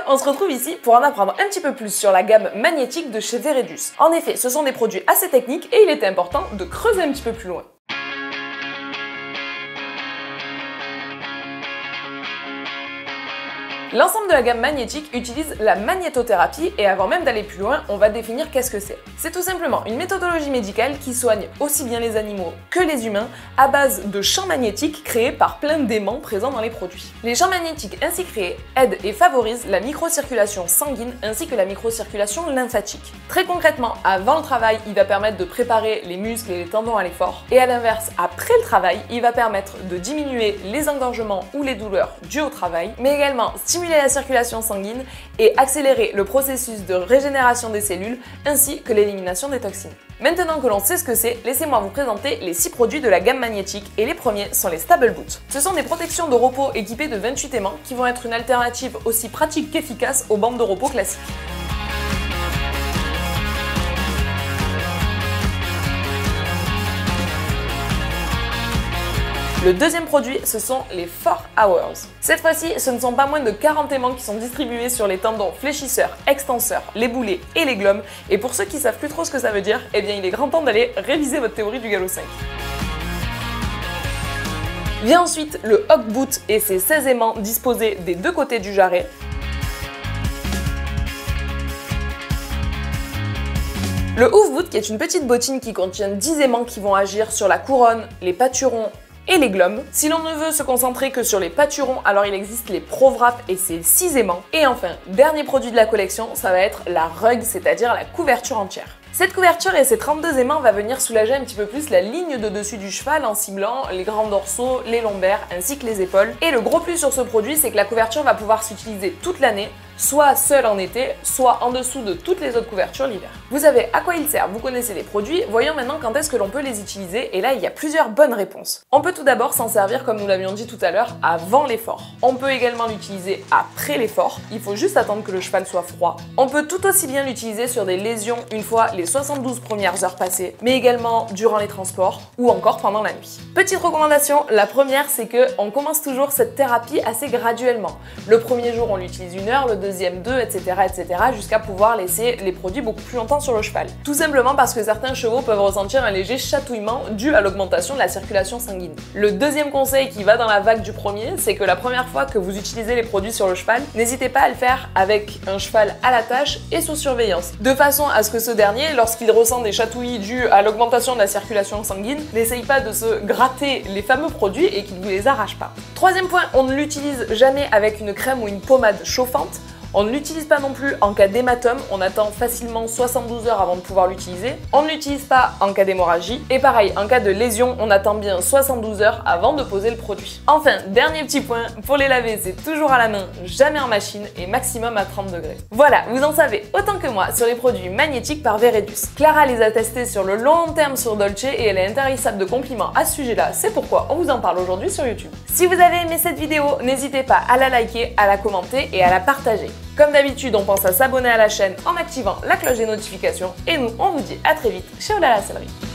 on se retrouve ici pour en apprendre un petit peu plus sur la gamme magnétique de chez Veredus. En effet, ce sont des produits assez techniques et il était important de creuser un petit peu plus loin. L'ensemble de la gamme magnétique utilise la magnétothérapie et avant même d'aller plus loin, on va définir qu'est-ce que c'est. C'est tout simplement une méthodologie médicale qui soigne aussi bien les animaux que les humains à base de champs magnétiques créés par plein d'aimants présents dans les produits. Les champs magnétiques ainsi créés aident et favorisent la microcirculation sanguine ainsi que la microcirculation lymphatique. Très concrètement, avant le travail, il va permettre de préparer les muscles et les tendons à l'effort et à l'inverse, après le travail, il va permettre de diminuer les engorgements ou les douleurs dues au travail, mais également stimuler la circulation sanguine et accélérer le processus de régénération des cellules ainsi que l'élimination des toxines. Maintenant que l'on sait ce que c'est, laissez-moi vous présenter les 6 produits de la gamme magnétique et les premiers sont les Stable Boots. Ce sont des protections de repos équipées de 28 aimants qui vont être une alternative aussi pratique qu'efficace aux bandes de repos classiques. Le deuxième produit, ce sont les 4 Hours. Cette fois-ci, ce ne sont pas moins de 40 aimants qui sont distribués sur les tendons fléchisseurs, extenseurs, les boulets et les glomes. Et pour ceux qui savent plus trop ce que ça veut dire, eh bien il est grand temps d'aller réviser votre théorie du galop 5. Vient ensuite le Hawk Boot et ses 16 aimants disposés des deux côtés du jarret. Le Hoof Boot qui est une petite bottine qui contient 10 aimants qui vont agir sur la couronne, les pâturons et les glomes. Si l'on ne veut se concentrer que sur les pâturons, alors il existe les Pro Wrap et ses 6 aimants. Et enfin, dernier produit de la collection, ça va être la rug, c'est-à-dire la couverture entière. Cette couverture et ses 32 aimants va venir soulager un petit peu plus la ligne de dessus du cheval en ciblant les grands dorsaux, les lombaires ainsi que les épaules. Et le gros plus sur ce produit, c'est que la couverture va pouvoir s'utiliser toute l'année, soit seule en été, soit en dessous de toutes les autres couvertures l'hiver. Vous savez à quoi il sert, vous connaissez les produits, voyons maintenant quand est-ce que l'on peut les utiliser et là il y a plusieurs bonnes réponses. On peut tout d'abord s'en servir comme nous l'avions dit tout à l'heure avant l'effort. On peut également l'utiliser après l'effort, il faut juste attendre que le cheval soit froid. On peut tout aussi bien l'utiliser sur des lésions une fois les 72 premières heures passées, mais également durant les transports ou encore pendant la nuit. Petite recommandation, la première c'est que on commence toujours cette thérapie assez graduellement. Le premier jour on l'utilise 1 heure, le deuxième 2, etc. jusqu'à pouvoir laisser les produits beaucoup plus longtemps sur le cheval. Tout simplement parce que certains chevaux peuvent ressentir un léger chatouillement dû à l'augmentation de la circulation sanguine. Le deuxième conseil qui va dans la vague du premier, c'est que la première fois que vous utilisez les produits sur le cheval, n'hésitez pas à le faire avec un cheval à la tâche et sous surveillance, de façon à ce que ce dernier, lorsqu'il ressent des chatouillis dus à l'augmentation de la circulation sanguine, n'essaye pas de se gratter les fameux produits et qu'il ne vous les arrache pas. Troisième point, on ne l'utilise jamais avec une crème ou une pommade chauffante. On ne l'utilise pas non plus en cas d'hématome, on attend facilement 72 heures avant de pouvoir l'utiliser. On ne l'utilise pas en cas d'hémorragie. Et pareil, en cas de lésion, on attend bien 72 heures avant de poser le produit. Enfin, dernier petit point, pour les laver, c'est toujours à la main, jamais en machine et maximum à 30 degrés. Voilà, vous en savez autant que moi sur les produits magnétiques par Veredus. Clara les a testés sur le long terme sur Dolce et elle est intarissable de compliments à ce sujet-là, c'est pourquoi on vous en parle aujourd'hui sur YouTube. Si vous avez aimé cette vidéo, n'hésitez pas à la liker, à la commenter et à la partager. Comme d'habitude, on pense à s'abonner à la chaîne en activant la cloche des notifications et nous, on vous dit à très vite chez Olala Sellerie.